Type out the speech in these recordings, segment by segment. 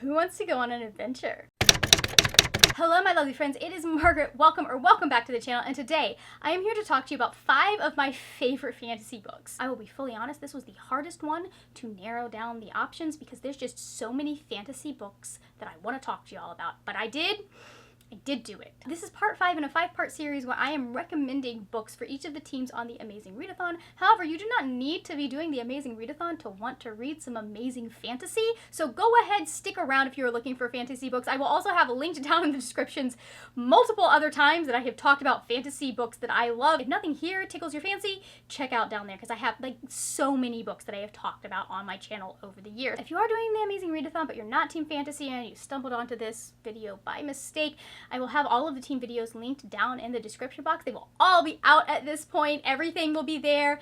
Who wants to go on an adventure? Hello my lovely friends, it is Margaret. Welcome back to the channel, and today I am here to talk to you about 5 of my favorite fantasy books. I will be fully honest, this was the hardest one to narrow down the options because there's just so many fantasy books that I want to talk to you all about, but I did do it. This is part 5 in a 5-part series where I am recommending books for each of the teams on the Amazing Readathon. However, you do not need to be doing the Amazing Readathon to want to read some amazing fantasy, so go ahead, stick around if you're looking for fantasy books. I will also have linked down in the descriptions multiple other times that I have talked about fantasy books that I love. If nothing here tickles your fancy, check out down there because I have like so many books that I have talked about on my channel over the years. If you are doing the Amazing Readathon but you're not Team Fantasy and you stumbled onto this video by mistake, I will have all of the team videos linked down in the description box. They will all be out at this point. Everything will be there.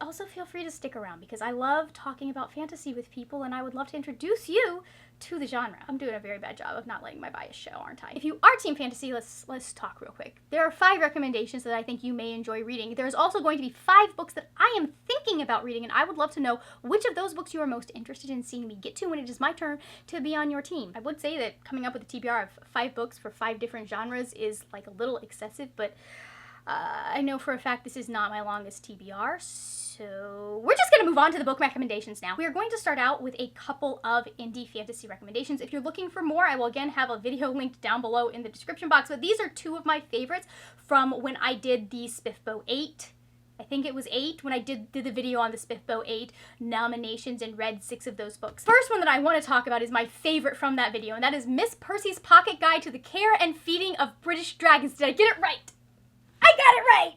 Also, feel free to stick around because I love talking about fantasy with people and I would love to introduce you to the genre. I'm doing a very bad job of not letting my bias show, aren't I? If you are Team Fantasy, let's talk real quick. There are 5 recommendations that I think you may enjoy reading. There's also going to be 5 books that I am thinking about reading, and I would love to know which of those books you are most interested in seeing me get to when it is my turn to be on your team. I would say that coming up with a TBR of 5 books for 5 different genres is like a little excessive, but I know for a fact this is not my longest TBR, so we're just going to move on to the book recommendations now. We are going to start out with a couple of indie fantasy recommendations. If you're looking for more, I will again have a video linked down below in the description box, but these are 2 of my favorites from when I did the Spiffbo 8. I think it was 8 when I did the video on the Spiffbo 8 nominations and read 6 of those books. First one that I want to talk about is my favorite from that video, and that is Miss Percy's Pocket Guide to the Care and Feeding of British Dragons. Did I get it right? I got it right!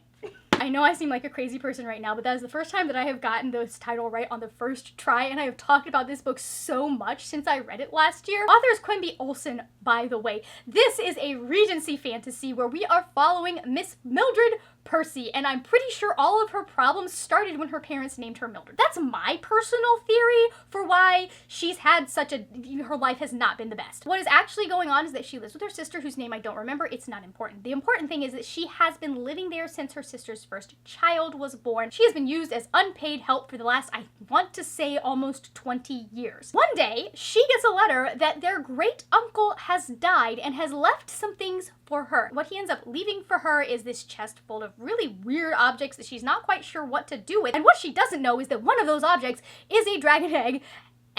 I know I seem like a crazy person right now, but that is the first time that I have gotten this title right on the first try, and I have talked about this book so much since I read it last year. Author is Quimby Olsen, by the way. This is a Regency fantasy where we are following Miss Mildred Percy, and I'm pretty sure all of her problems started when her parents named her Mildred. That's my personal theory for why she's had her life has not been the best. What is actually going on is that she lives with her sister, whose name I don't remember. It's not important. The important thing is that she has been living there since her sister's first child was born. She has been used as unpaid help for the last, I want to say, almost 20 years. One day, she gets a letter that their great uncle has died and has left some things for her. What he ends up leaving for her is this chest full of really weird objects that she's not quite sure what to do with. And what she doesn't know is that one of those objects is a dragon egg,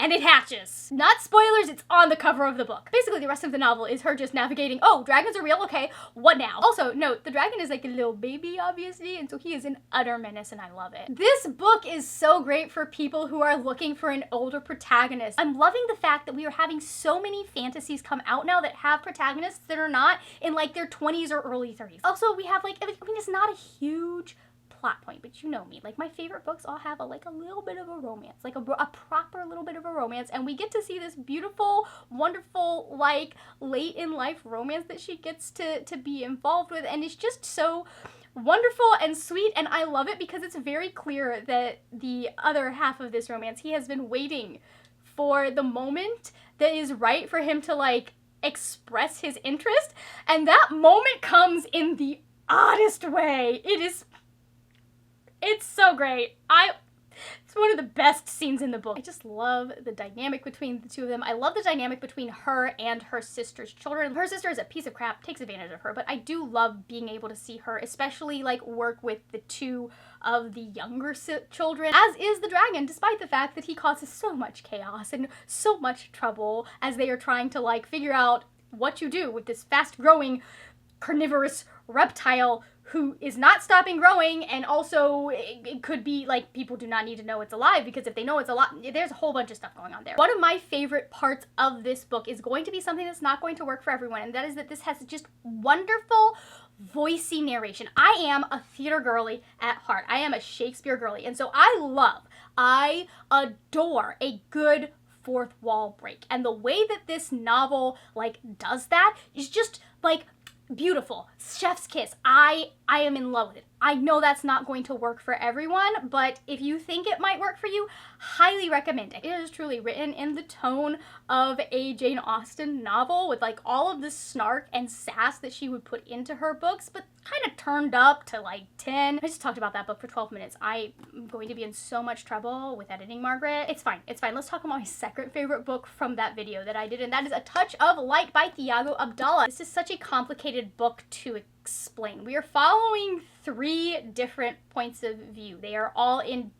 and it hatches. Not spoilers, it's on the cover of the book. Basically, the rest of the novel is her just navigating, oh, dragons are real, okay, what now? Also, note, the dragon is like a little baby, obviously, and so he is an utter menace, and I love it. This book is so great for people who are looking for an older protagonist. I'm loving the fact that we are having so many fantasies come out now that have protagonists that are not in like their 20s or early 30s. Also, we have like, I mean, it's not a huge plot point, but you know me, like my favorite books all have a little bit of a romance, like a proper little bit of a romance, and we get to see this beautiful, wonderful, like late in life romance that she gets to be involved with, and it's just so wonderful and sweet, and I love it because it's very clear that the other half of this romance, he has been waiting for the moment that is right for him to like express his interest, and that moment comes in the oddest way. It's so great. It's one of the best scenes in the book. I just love the dynamic between the 2 of them. I love the dynamic between her and her sister's children. Her sister is a piece of crap, takes advantage of her, but I do love being able to see her, especially like work with the 2 of the younger children, as is the dragon, despite the fact that he causes so much chaos and so much trouble as they are trying to like figure out what you do with this fast-growing carnivorous reptile who is not stopping growing, and also it could be like people do not need to know it's alive, because if they know it's alive, there's a whole bunch of stuff going on there. One of my favorite parts of this book is going to be something that's not going to work for everyone, and that is that this has just wonderful voicey narration. I am a theater girly at heart. I am a Shakespeare girly, and so I adore a good fourth wall break, and the way that this novel like does that is just like beautiful. Chef's kiss. I am in love with it. I know that's not going to work for everyone, but if you think it might work for you, highly recommend it. It is truly written in the tone of a Jane Austen novel with like all of the snark and sass that she would put into her books, but kind of turned up to like 10. I just talked about that book for 12 minutes. I'm going to be in so much trouble with editing, Margaret. It's fine. It's fine. Let's talk about my second favorite book from that video that I did, and that is A Touch of Light by Thiago Abdallah. This is such a complicated book to explain. We are following 3 different points of view. They are all in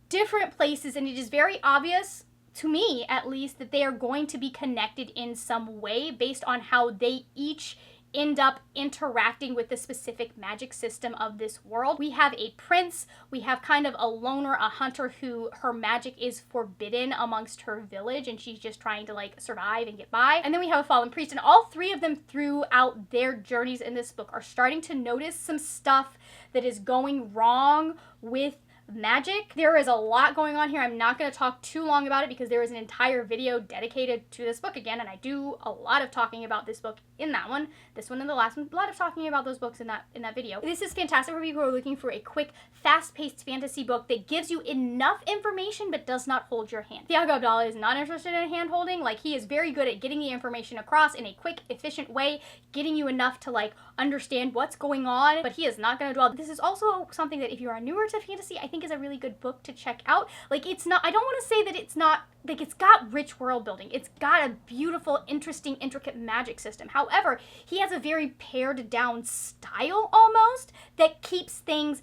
different places, and it is very obvious, to me at least, that they are going to be connected in some way based on how they each end up interacting with the specific magic system of this world. We have a prince, we have kind of a loner, a hunter who her magic is forbidden amongst her village and she's just trying to like survive and get by. And then we have a fallen priest, and all 3 of them throughout their journeys in this book are starting to notice some stuff that is going wrong with magic. There is a lot going on here. I'm not going to talk too long about it because there is an entire video dedicated to this book again, and I do a lot of talking about this book in that one, this one and the last one, a lot of talking about those books in that video. This is fantastic for people who are looking for a quick, fast-paced fantasy book that gives you enough information but does not hold your hand. Thiago Abdallah is not interested in hand-holding. Like, he is very good at getting the information across in a quick, efficient way, getting you enough to like understand what's going on, but he is not going to dwell. This is also something that if you are newer to fantasy, I think is a really good book to check out. Like, it's not, I don't want to say that it's not, like, it's got rich world building. It's got a beautiful, interesting, intricate magic system. However, he has a very pared down style almost that keeps things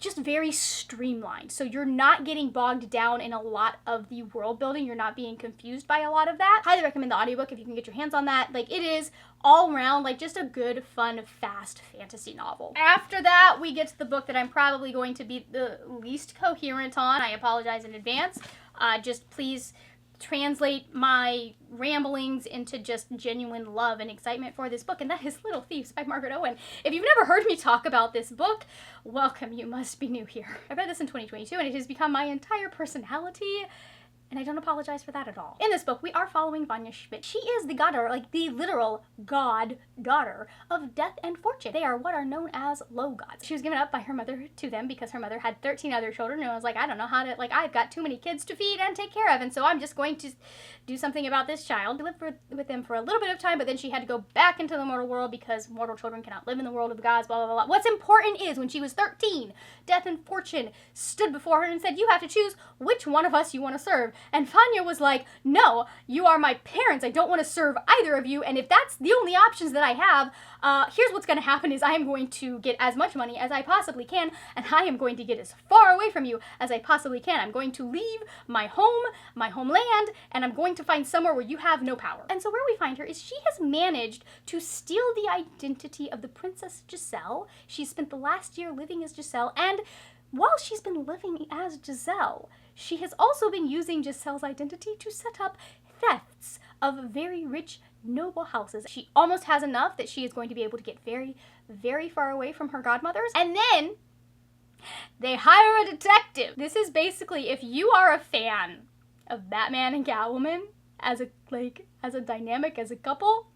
just very streamlined. So you're not getting bogged down in a lot of the world building. You're not being confused by a lot of that. Highly recommend the audiobook if you can get your hands on that. Like, it is all around like just a good, fun, fast fantasy novel. After that, we get to the book that I'm probably going to be the least coherent on. I apologize in advance. Just please translate my ramblings into just genuine love and excitement for this book, and that is Little Thieves by Margaret Owen. If you've never heard me talk about this book, welcome, you must be new here. I read this in 2022 and it has become my entire personality, and I don't apologize for that at all. In this book, we are following Vanya Schmidt. She is the goddaughter, like the literal god-daughter of death and fortune. They are what are known as low gods. She was given up by her mother to them because her mother had 13 other children and was like, I don't know how to, like, I've got too many kids to feed and take care of, and so I'm just going to do something about this child. She lived with them for a little bit of time, but then she had to go back into the mortal world because mortal children cannot live in the world of the gods, blah, blah, blah, blah. What's important is when she was 13, death and fortune stood before her and said, you have to choose which one of us you want to serve. And Vanya was like, no, you are my parents. I don't want to serve either of you. And if that's the only options that I have, here's what's going to happen is I am going to get as much money as I possibly can, and I am going to get as far away from you as I possibly can. I'm going to leave my home, my homeland, and I'm going to find somewhere where you have no power. And so where we find her is she has managed to steal the identity of the Princess Giselle. She's spent the last year living as Giselle, and while she's been living as Giselle, she has also been using Giselle's identity to set up thefts of very rich, noble houses. She almost has enough that she is going to be able to get very, very far away from her godmothers. And then they hire a detective. This is basically, if you are a fan of Batman and Catwoman as a dynamic, as a couple,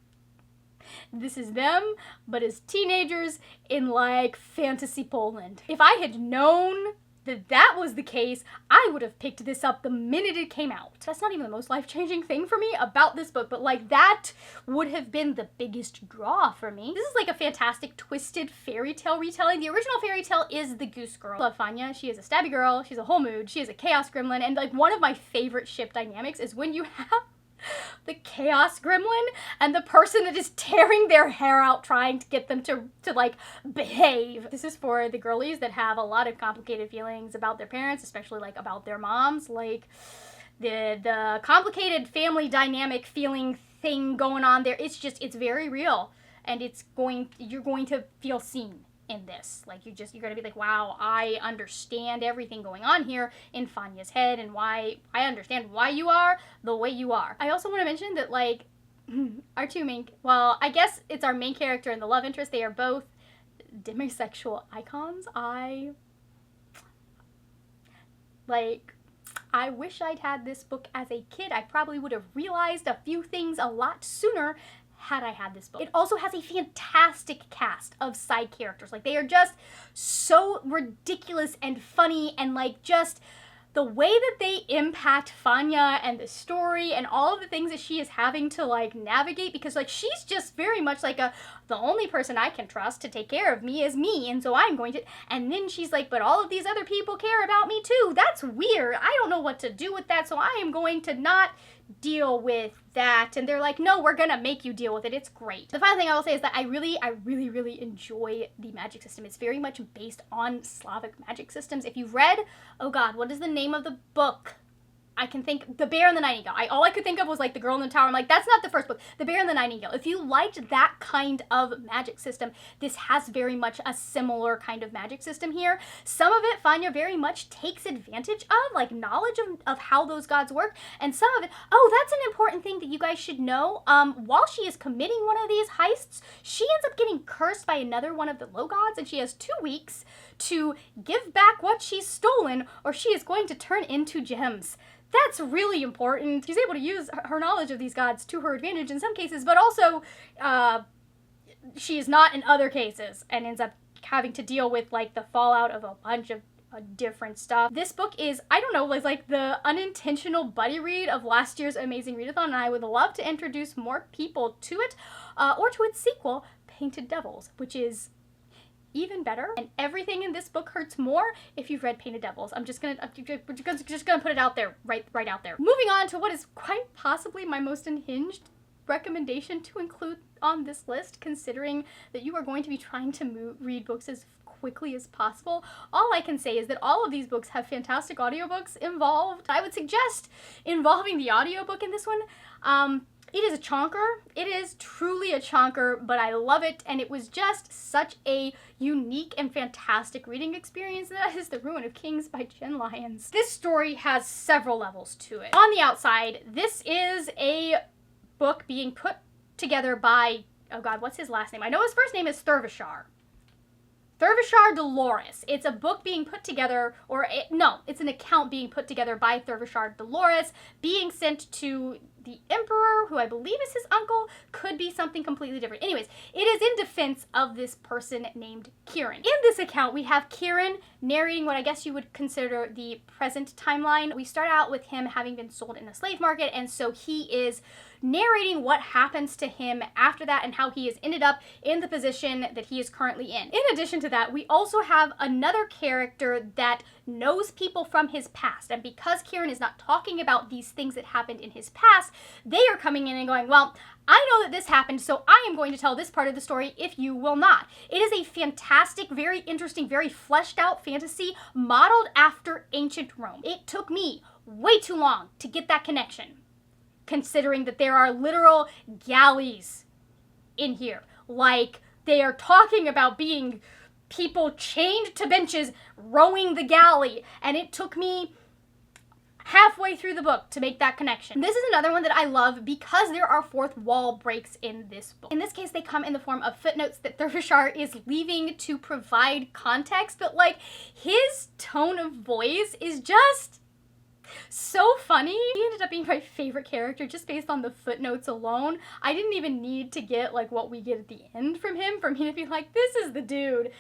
this is them, but as teenagers in like fantasy Poland. If I had known that that was the case, I would have picked this up the minute it came out. That's not even the most life-changing thing for me about this book, but like that would have been the biggest draw for me. This is like a fantastic twisted fairy tale retelling. The original fairy tale is The Goose Girl. I love Vanya. She is a stabby girl. She's a whole mood. She is a chaos gremlin. And like one of my favorite ship dynamics is when you have the chaos gremlin and the person that is tearing their hair out trying to get them to like behave. This is for the girlies that have a lot of complicated feelings about their parents, especially like about their moms. Like the complicated family dynamic feeling thing going on there. It's very real, and you're going to feel seen in this. Like you're gonna be like, wow, I understand everything going on here in Vanya's head, and why I understand why you are the way you are. I also want to mention that like our I guess it's our main character and the love interest, they are both demisexual icons. I wish I'd had this book as a kid. I probably would have realized a few things a lot sooner had I had this book. It also has a fantastic cast of side characters. Like, they are just so ridiculous and funny, and like just the way that they impact Fanya and the story and all of the things that she is having to like navigate, because like she's just very much like the only person I can trust to take care of me is me, and so I'm going to, and then she's like, but all of these other people care about me too. That's weird. I don't know what to do with that, so I am going to not deal with that. And they're like, no, we're gonna make you deal with it. It's great. The final thing I will say is that I really enjoy the magic system. It's very much based on Slavic magic systems. If you've read, oh god, what is the name of the book? I can think, The Bear and the Nightingale. All I could think of was like The Girl in the Tower. I'm like, that's not the first book. The Bear and the Nightingale. If you liked that kind of magic system, this has very much a similar kind of magic system here. Some of it, Fanya very much takes advantage of, like knowledge of how those gods work. And some of it, oh, that's an important thing that you guys should know. While she is committing one of these heists, she ends up getting cursed by another one of the low gods, and she has 2 weeks to give back what she's stolen, or she is going to turn into gems. That's really important. She's able to use her knowledge of these gods to her advantage in some cases, but also she is not in other cases, and ends up having to deal with like the fallout of a bunch of different stuff. This book is, I don't know, was like the unintentional buddy read of last year's Amazing Readathon, and I would love to introduce more people to it, or to its sequel, Painted Devils, which is even better, and everything in this book hurts more if you've read Painted Devils. I'm just gonna put it out there, right out there. Moving on to what is quite possibly my most unhinged recommendation to include on this list, considering that you are going to be trying to read books as quickly as possible. All I can say is that all of these books have fantastic audiobooks involved. I would suggest involving the audiobook in this one. It is a chonker. It is truly a chonker, but I love it, and it was just such a unique and fantastic reading experience. That is The Ruin of Kings by Jen Lyons. This story has several levels to it. On the outside, this is a book being put together by, oh god, what's his last name? I know his first name is Thurvishar. Thurvishar Dolores. It's a book being put together, it's an account being put together by Thurvishar Dolores, being sent to the Emperor, who I believe is his uncle, could be something completely different. Anyways, it is in defense of this person named Kieran. In this account, we have Kieran narrating what I guess you would consider the present timeline. We start out with him having been sold in a slave market, and so he is narrating what happens to him after that and how he has ended up in the position that he is currently in. In addition to that, we also have another character that knows people from his past, and because Kieran is not talking about these things that happened in his past, they are coming in and going, well, I know that this happened, so I am going to tell this part of the story if you will not. It is a fantastic, very interesting, very fleshed out fantasy modeled after ancient Rome. It took me way too long to get that connection, considering that there are literal galleys in here. Like, they are talking about being people chained to benches rowing the galley, and it took me halfway through the book to make that connection. This is another one that I love because there are fourth wall breaks in this book. In this case, they come in the form of footnotes that Thurvishar is leaving to provide context, but like, his tone of voice is just so funny. He ended up being my favorite character just based on the footnotes alone. I didn't even need to get like what we get at the end from him for me to be like, this is the dude.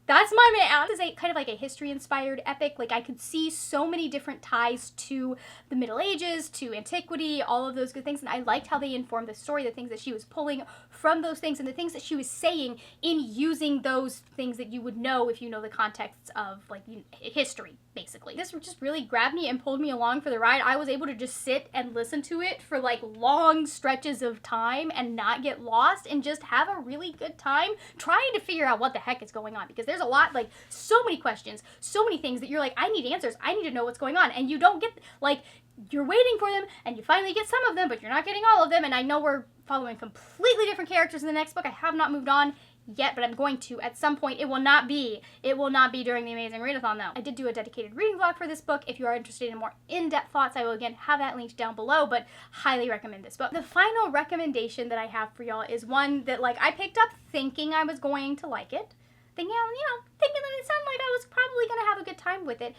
That's my man. This is a kind of like a history-inspired epic. Like, I could see so many different ties to the Middle Ages, to antiquity, all of those good things, and I liked how they informed the story, the things that she was pulling from those things, and the things that she was saying in using those things that you would know if you know the context of, like, history, basically. This just really grabbed me and pulled me along for the ride. I was able to just sit and listen to it for, like, long stretches of time and not get lost and just have a really good time trying to figure out what the heck is going on, because there's a lot, like, so many questions, so many things that you're like, I need answers, I need to know what's going on, and you don't get, like, you're waiting for them, and you finally get some of them, but you're not getting all of them, and I know we're following completely different characters in the next book. I have not moved on yet, but I'm going to at some point. It will not be during the Amazing Readathon, though. I did do a dedicated reading vlog for this book. If you are interested in more in-depth thoughts, I will again have that linked down below, but highly recommend this book. The final recommendation that I have for y'all is one that, like, I picked up thinking I was going to like it, thinking that it sounded like I was probably going to have a good time with it.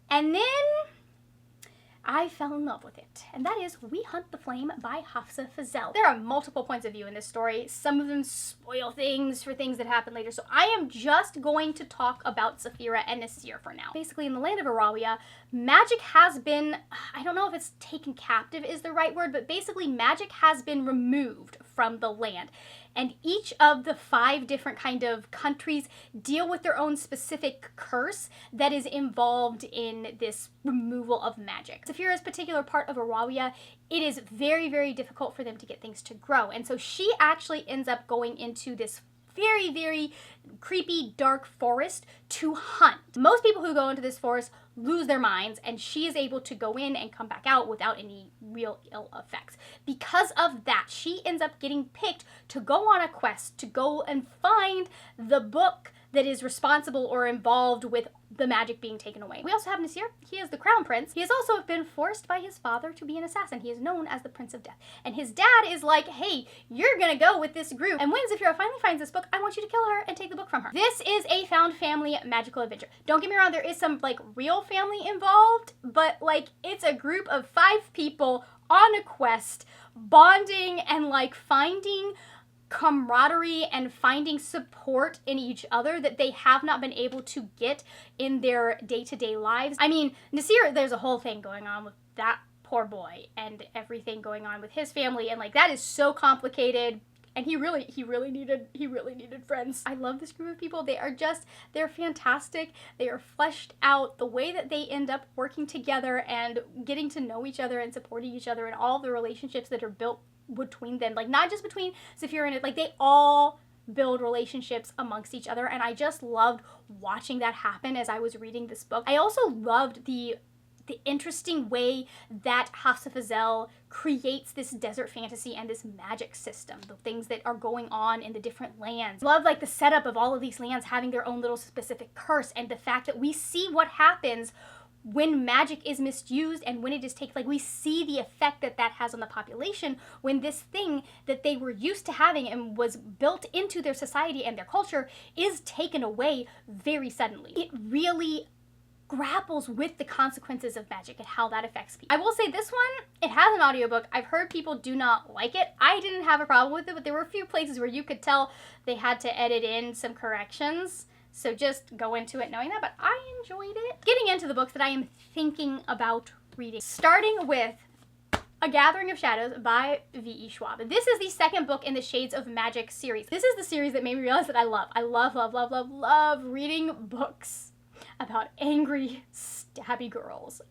And then I fell in love with it, and that is We Hunt the Flame by Hafsa Fazell. There are multiple points of view in this story. Some of them spoil things for things that happen later, so I am just going to talk about Saphira and Nasir for now. Basically, in the land of Aralia, magic has been, I don't know if it's taken captive is the right word, but basically magic has been removed from the land. And each of the 5 different kind of countries deal with their own specific curse that is involved in this removal of magic. Saphira's particular part of Aralia, it is very, very difficult for them to get things to grow. And so she actually ends up going into this very, very creepy, dark forest to hunt. Most people who go into this forest lose their minds, and she is able to go in and come back out without any real ill effects. Because of that, she ends up getting picked to go on a quest to go and find the book that is responsible or involved with the magic being taken away. We also have Nasir. He is the crown prince. He has also been forced by his father to be an assassin. He is known as the Prince of Death. And his dad is like, hey, you're gonna go with this group. And when Saphira finally finds this book, I want you to kill her and take the book from her. This is a found family magical adventure. Don't get me wrong, there is some like real family involved, but like it's a group of 5 people on a quest, bonding and like finding camaraderie and finding support in each other that they have not been able to get in their day-to-day lives. I mean, Nasir, there's a whole thing going on with that poor boy and everything going on with his family, and like that is so complicated. And he really needed friends. I love this group of people. They're fantastic. They are fleshed out. The way that they end up working together and getting to know each other and supporting each other and all the relationships that are built between them, like not just between Saphira and it, like they all build relationships amongst each other, and I just loved watching that happen as I was reading this book. I also loved the interesting way that Hafsa Fazell creates this desert fantasy and this magic system, the things that are going on in the different lands. Love like the setup of all of these lands having their own little specific curse, and the fact that we see what happens when magic is misused and when it is taken, like we see the effect that that has on the population when this thing that they were used to having and was built into their society and their culture is taken away very suddenly. It really grapples with the consequences of magic and how that affects people. I will say this one, it has an audiobook. I've heard people do not like it. I didn't have a problem with it, but there were a few places where you could tell they had to edit in some corrections. So just go into it knowing that, but I enjoyed it. Getting into the books that I am thinking about reading. Starting with A Gathering of Shadows by V.E. Schwab. This is the 2nd book in the Shades of Magic series. This is the series that made me realize that I love reading books about angry, stabby girls.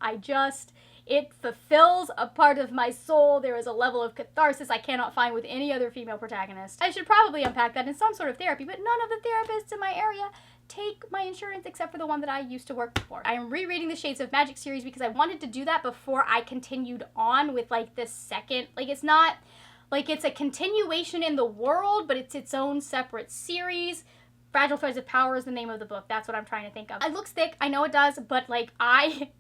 It fulfills a part of my soul. There is a level of catharsis I cannot find with any other female protagonist. I should probably unpack that in some sort of therapy, but none of the therapists in my area take my insurance except for the one that I used to work for. I am rereading the Shades of Magic series because I wanted to do that before I continued on with like the second, like it's not, like it's a continuation in the world, but it's its own separate series. Fragile Threads of Power is the name of the book. That's what I'm trying to think of. It looks thick, I know it does, but like I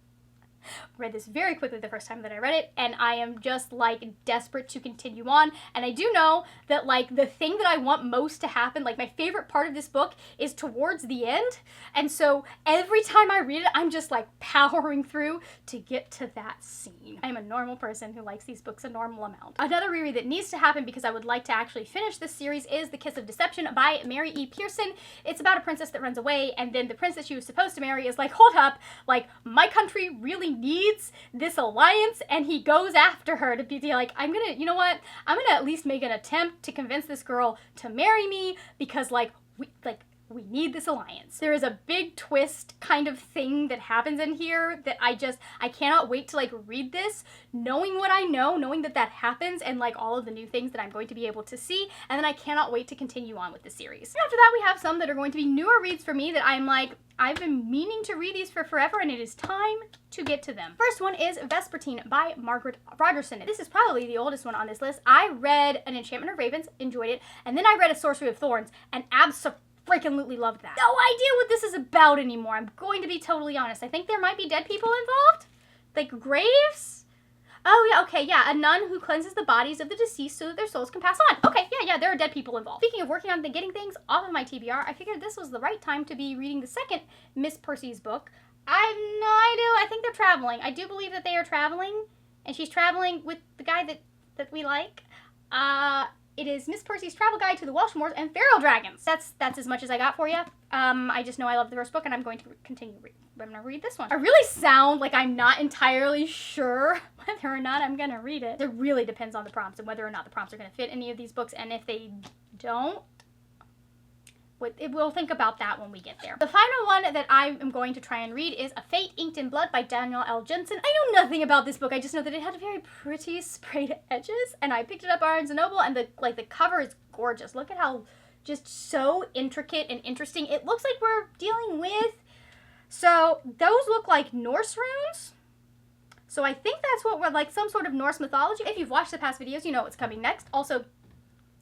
read this very quickly the first time that I read it, and I am just like desperate to continue on. And I do know that like the thing that I want most to happen, like my favorite part of this book is towards the end, and so every time I read it I'm just like powering through to get to that scene. I'm a normal person who likes these books a normal amount. Another reread that needs to happen because I would like to actually finish this series is The Kiss of Deception by Mary E. Pearson. It's about a princess that runs away, and then the prince that she was supposed to marry is like, hold up, like my country really needs this alliance, and he goes after her to be like, I'm gonna, you know what, I'm gonna at least make an attempt to convince this girl to marry me because we need this alliance. There is a big twist kind of thing that happens in here that I cannot wait to like read this, knowing what I know, knowing that that happens, and like all of the new things that I'm going to be able to see, and then I cannot wait to continue on with the series. After that, we have some that are going to be newer reads for me that I'm like, I've been meaning to read these for forever, and it is time to get to them. First one is Vespertine by Margaret Rogerson. This is probably the oldest one on this list. I read An Enchantment of Ravens, enjoyed it, and then I read A Sorcery of Thorns, and freaking loved that. No idea what this is about anymore. I'm going to be totally honest. I think there might be dead people involved? Like graves? Oh yeah, okay, yeah. A nun who cleanses the bodies of the deceased so that their souls can pass on. Okay, yeah, there are dead people involved. Speaking of working on getting things off of my TBR, I figured this was the right time to be reading the second Miss Percy's book, I have no idea. I think they're traveling. I do believe that they are traveling, and she's traveling with the guy that we like. It is Miss Percy's Travel Guide to the Welsh Moors and Feral Dragons. That's as much as I got for you. I just know I love the first book, and I'm going to continue. I'm going to read this one. I really sound like I'm not entirely sure whether or not I'm going to read it. It really depends on the prompts and whether or not the prompts are going to fit any of these books, and if they don't, we'll think about that when we get there. The final one that I am going to try and read is A Fate Inked in Blood by Daniel L. Jensen. I know nothing about this book. I just know that it had very pretty sprayed edges, and I picked it up at Barnes & Noble, and the cover is gorgeous. Look at how just so intricate and interesting it looks like we're dealing with. So those look like Norse runes. So I think that's what we're like, some sort of Norse mythology. If you've watched the past videos, you know what's coming next. Also,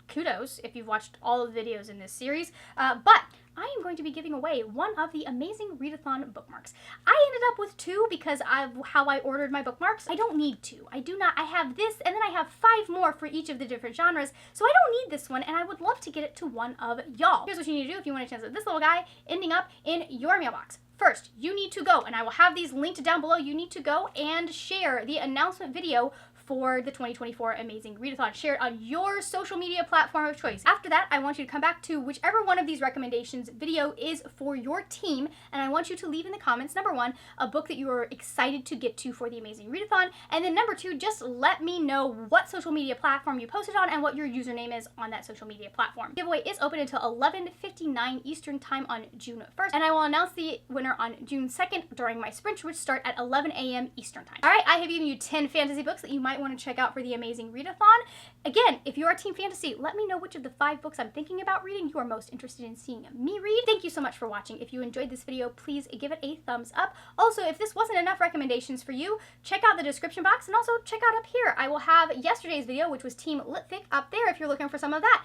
kudos if you've watched all of the videos in this series, but I am going to be giving away one of the Amazing Readathon bookmarks. I ended up with 2 because of how I ordered my bookmarks. I don't need 2. I do not. I have this, and then I have 5 more for each of the different genres, so I don't need this one, and I would love to get it to one of y'all. Here's what you need to do if you want a chance at this little guy ending up in your mailbox. First, you need to go, and I will have these linked down below, you need to go and share the announcement video for the 2024 Amazing Readathon. Share it on your social media platform of choice. After that, I want you to come back to whichever one of these recommendations video is for your team, and I want you to leave in the comments, number 1, a book that you are excited to get to for the Amazing Readathon, and then number 2, just let me know what social media platform you posted on and what your username is on that social media platform. The giveaway is open until 11:59 Eastern Time on June 1st, and I will announce the winner on June 2nd during my sprint, which start at 11 a.m. Eastern Time. All right, I have given you 10 fantasy books that you might want to check out for the Amazing Readathon. Again, if you are Team Fantasy, let me know which of the 5 books I'm thinking about reading you are most interested in seeing me read. Thank you so much for watching. If you enjoyed this video, please give it a thumbs up. Also, if this wasn't enough recommendations for you, check out the description box, and also check out up here. I will have yesterday's video, which was Team Litfic, up there if you're looking for some of that.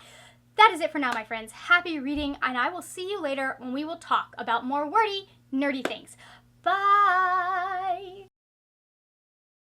That is it for now, my friends. Happy reading, and I will see you later when we will talk about more wordy, nerdy things. Bye!